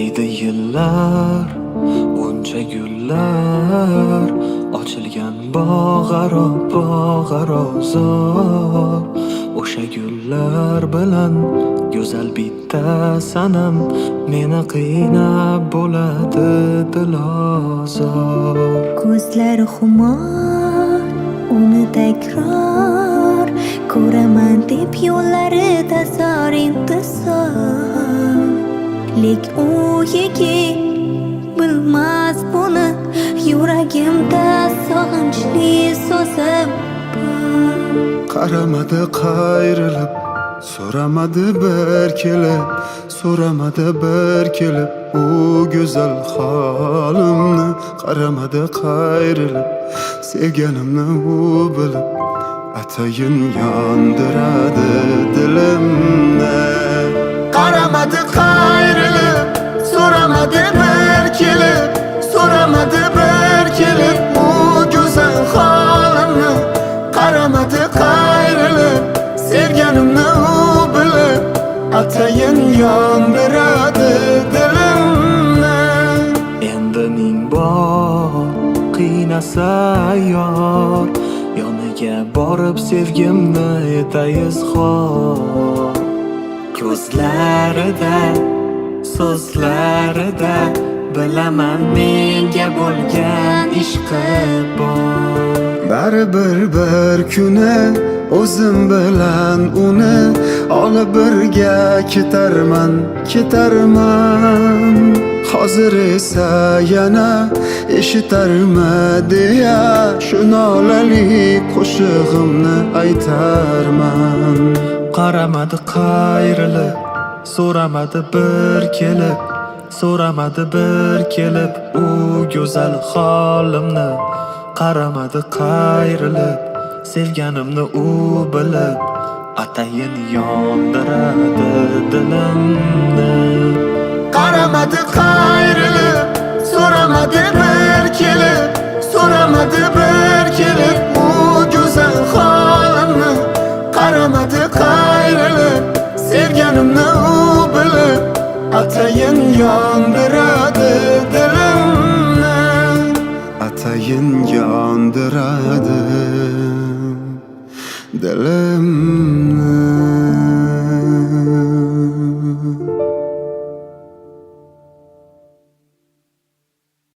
O'tmaydi yillar, uncha gullar ochilgan bog'aro zor. O'sha gullar bilan go'zal bitta sanam meni qiynab bo'ladi dilozor. Ko'zlari xumor, uni takror ko'raman deb yo'llarida zor intizor. Lek u yigit bilmas buni, yuragimda sog'inchli so'zim bor. Qaramadi qayrilib, so'ramadi bir kelib u go'zal holimni. Qaramadi qayrilib, sevganimni u bilib, atayin yondiradi dilimni. Qaramadi qayrilib, so'ramadi bir kelib u go'zal holimni. Qaramadi qayrilib, sevganimni u bilib, atayin yondiradi dilimni. Endi ming bor qiynasa yor, yoniga borib sevgimni etay izhor. Ko'zlarida, so'zlarida bilaman menga bo'lgan ishqi bor. Baribir bir kuni o'zim bilan uni olib birga ketarman. Hozir esa yana eshitarma deya shu nolali qo'shig'imni aytarman. Qaramadi qayrilib, so'ramadi bir kelib u go'zal holimni. Qaramadi qayrilib, sevganimni u bilib, atayin yondiradi dilimni. Qaramadi qayrilib, so'ramadi bir kelib u go'zal holimni. Qaramadi qayrilib, sevganimni u bilib, atayin yondiradi dilimni. Atayin yondiradi dilimni.